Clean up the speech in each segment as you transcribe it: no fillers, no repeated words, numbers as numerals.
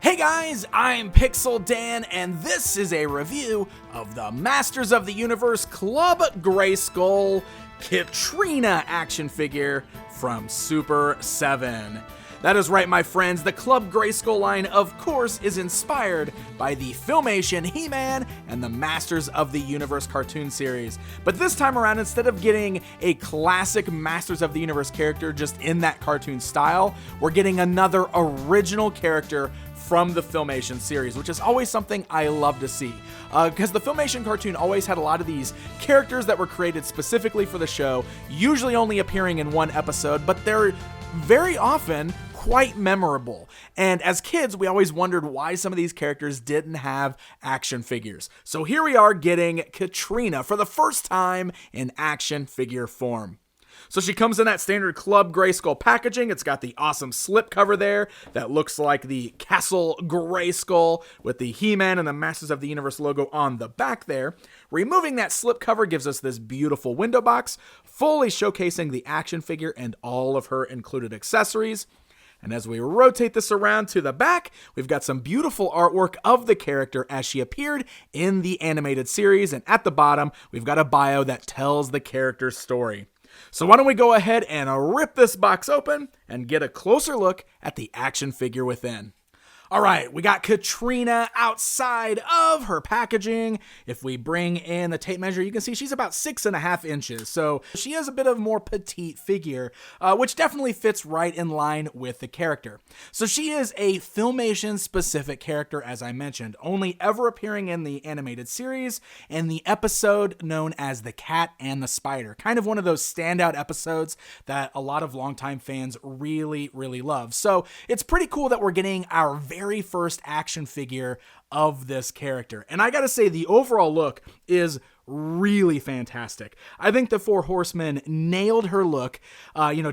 Hey guys, I'm Pixel Dan, and this is a review of the Masters of the Universe Club Grayskull Kittrina action figure from Super 7. That is right, my friends, the Club Grayskull line, of course, is inspired by the Filmation He-Man and the Masters of the Universe cartoon series. But this time around, instead of getting a classic Masters of the Universe character just in that cartoon style, we're getting another original character from the Filmation series, which is always something I love to see. Because the Filmation cartoon always had a lot of these characters that were created specifically for the show, usually only appearing in one episode, but they're very often quite memorable. And as kids, we always wondered why some of these characters didn't have action figures. So here we are getting Kittrina for the first time in action figure form. So she comes in that standard Club Grayskull packaging. It's got the awesome slip cover there that looks like the Castle Grayskull with the He-Man and the Masters of the Universe logo on the back there. Removing that slip cover gives us this beautiful window box, fully showcasing the action figure and all of her included accessories. And as we rotate this around to the back, we've got some beautiful artwork of the character as she appeared in the animated series. And at the bottom, we've got a bio that tells the character's story. So why don't we go ahead and rip this box open and get a closer look at the action figure within. All right, we got Kittrina outside of her packaging. If we bring in the tape measure, you can see she's about 6.5 inches. So she is a bit of a more petite figure, which definitely fits right in line with the character. So she is a Filmation specific character, as I mentioned, only ever appearing in the animated series and the episode known as The Cat and the Spider. Kind of one of those standout episodes that a lot of longtime fans really, really love. So it's pretty cool that we're getting our very first action figure of this character. And I gotta say, the overall look is really fantastic. I think the Four Horsemen nailed her look,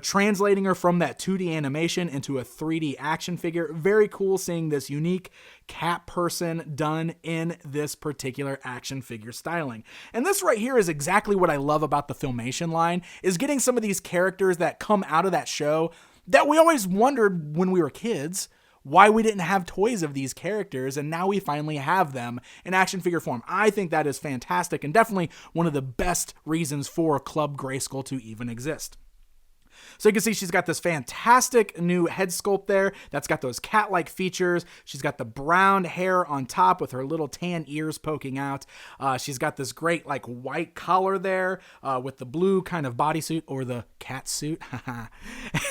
translating her from that 2D animation into a 3D action figure. Very cool seeing this unique cat person done in this particular action figure styling. And this right here is exactly what I love about the Filmation line, is getting some of these characters that come out of that show that we always wondered when we were kids why we didn't have toys of these characters, and now we finally have them in action figure form. I think that is fantastic and definitely one of the best reasons for Club Grayskull to even exist. So you can see she's got this fantastic new head sculpt there that's got those cat-like features. She's got the brown hair on top with her little tan ears poking out. She's got this great white collar there with the blue kind of bodysuit, or the cat suit.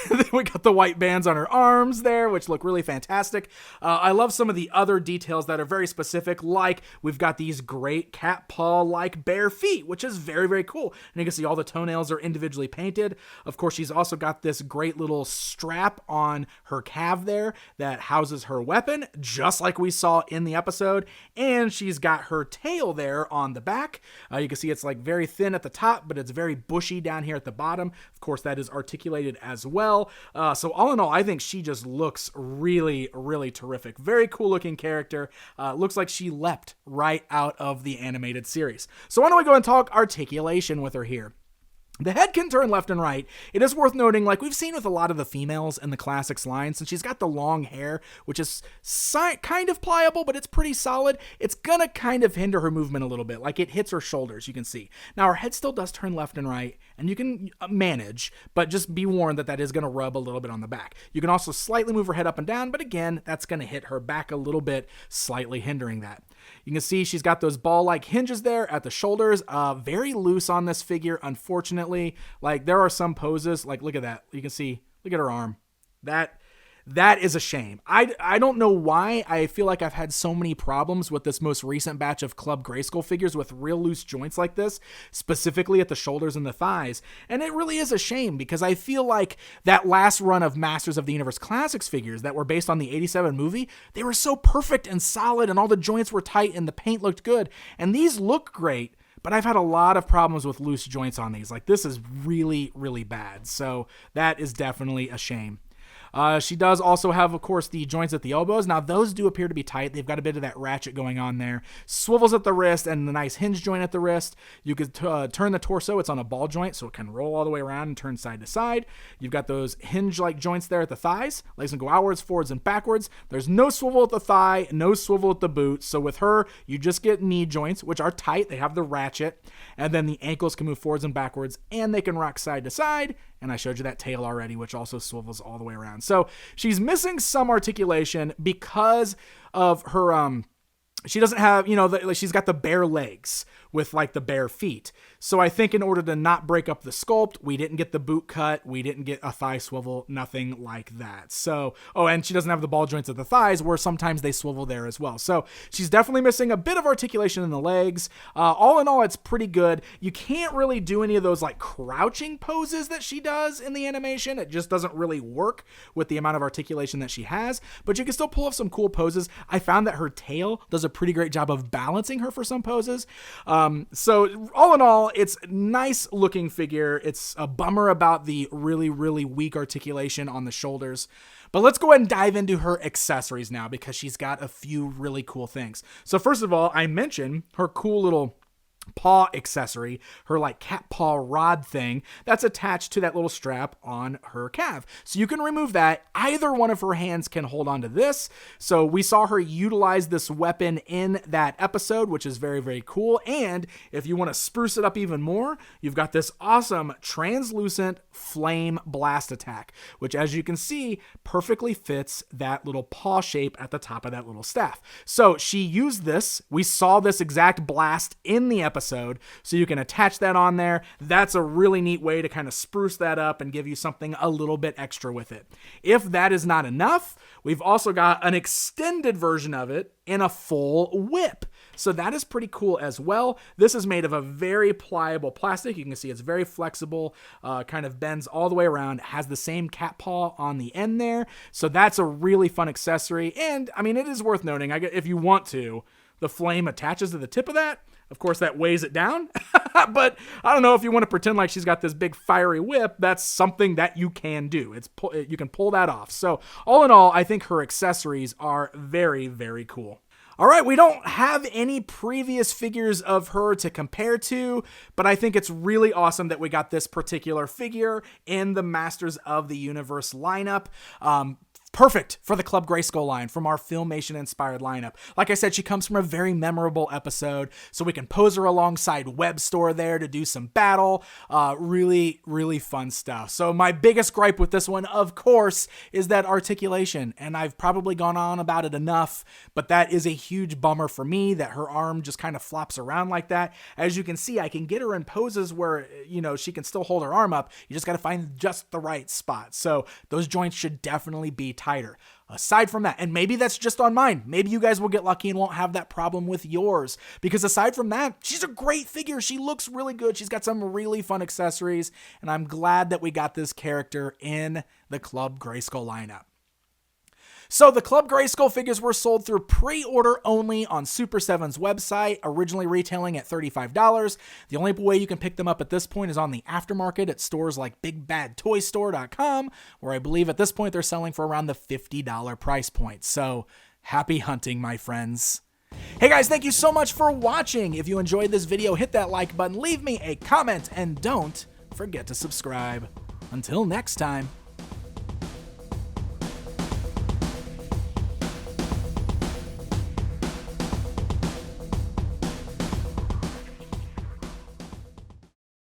Then we got the white bands on her arms there, which look really fantastic. I love some of the other details that are very specific, like we've got these great cat paw-like bare feet, which is very, very cool. And you can see all the toenails are individually painted. Of course, she's also got this great little strap on her calf there that houses her weapon, just like we saw in the episode. And she's got her tail there on the back. You can see it's very thin at the top, but it's very bushy down here at the bottom. Of course, that is articulated as well. So all in all, I think she just looks really, really terrific. Very cool looking character. Looks like she leapt right out of the animated series. So why don't we go and talk articulation with her here. The head can turn left and right. It is worth noting, like we've seen with a lot of the females in the Classics line, since she's got the long hair, which is kind of pliable, but it's pretty solid, it's gonna kind of hinder her movement a little bit. Like it hits her shoulders, you can see. Now her head still does turn left and right, and you can manage, but just be warned that that is gonna rub a little bit on the back. You can also slightly move her head up and down, but again, that's gonna hit her back a little bit, slightly hindering that. You can see she's got those ball-like hinges there at the shoulders, very loose on this figure, unfortunately. Like there are some poses, like look at that. You can see, look at her arm. That is a shame. I don't know why I feel like I've had so many problems with this most recent batch of Club Grayskull figures with real loose joints like this, specifically at the shoulders and the thighs. And it really is a shame because I feel like that last run of Masters of the Universe Classics figures that were based on the 87 movie, they were so perfect and solid and all the joints were tight and the paint looked good. And these look great, but I've had a lot of problems with loose joints on these. Like this is really, really bad. So that is definitely a shame. She does also have, of course, the joints at the elbows. Now, those do appear to be tight. They've got a bit of that ratchet going on there. Swivels at the wrist and the nice hinge joint at the wrist. You could turn the torso. It's on a ball joint, so it can roll all the way around and turn side to side. You've got those hinge-like joints there at the thighs. Legs can go outwards, forwards, and backwards. There's no swivel at the thigh, no swivel at the boot. So with her, you just get knee joints, which are tight. They have the ratchet. And then the ankles can move forwards and backwards, and they can rock side to side. And I showed you that tail already, which also swivels all the way around. So she's missing some articulation because of her, she doesn't have, she's got the bare legs with like the bare feet. So I think in order to not break up the sculpt, we didn't get the boot cut. We didn't get a thigh swivel, nothing like that. So, and she doesn't have the ball joints at the thighs where sometimes they swivel there as well. So she's definitely missing a bit of articulation in the legs. All in all, it's pretty good. You can't really do any of those like crouching poses that she does in the animation. It just doesn't really work with the amount of articulation that she has, but you can still pull off some cool poses. I found that her tail does a pretty great job of balancing her for some poses. So all in all, it's nice looking figure. It's a bummer about the really, really weak articulation on the shoulders. But let's go ahead and dive into her accessories now because she's got a few really cool things. So first of all, I mentioned her cool little paw accessory, her like cat paw rod thing that's attached to that little strap on her calf. So you can remove that. Either one of her hands can hold on to this. So we saw her utilize this weapon in that episode, which is very, very cool. And if you want to spruce it up even more, you've got this awesome translucent flame blast attack, which as you can see, perfectly fits that little paw shape at the top of that little staff. So she used this. We saw this exact blast in the episode, so you can attach that on there. That's a really neat way to kind of spruce that up and give you something a little bit extra with it. If that is not enough, we've also got an extended version of it in a full whip. So that is pretty cool as well. This is made of a very pliable plastic. You can see it's very flexible, kind of bends all the way around, has the same cat paw on the end there. So that's a really fun accessory. And I mean, it is worth noting, if you want to, the flame attaches to the tip of that. Of course, that weighs it down, but I don't know if you want to pretend like she's got this big fiery whip. That's something that you can do. You can pull that off. So all in all, I think her accessories are very, very cool. All right, we don't have any previous figures of her to compare to, but I think it's really awesome that we got this particular figure in the Masters of the Universe lineup. Perfect for the Club Grayskull line from our Filmation inspired lineup. Like I said, she comes from a very memorable episode, so we can pose her alongside Web Store there to do some battle. Really, really fun stuff. So my biggest gripe with this one, of course, is that articulation, and I've probably gone on about it enough, but that is a huge bummer for me that her arm just kind of flops around like that. As you can see, I can get her in poses where, she can still hold her arm up. You just got to find just the right spot. So those joints should definitely be tighter. Aside from that, and maybe that's just on mine, maybe you guys will get lucky and won't have that problem with yours, because aside from that, she's a great figure. She looks really good. She's got some really fun accessories, and I'm glad that we got this character in the Club Grayskull lineup. So the Club Grayskull figures were sold through pre-order only on Super 7's website, originally retailing at $35. The only way you can pick them up at this point is on the aftermarket at stores like BigBadToyStore.com, where I believe at this point they're selling for around the $50 price point. So happy hunting, my friends. Hey guys, thank you so much for watching. If you enjoyed this video, hit that like button, leave me a comment, and don't forget to subscribe. Until next time.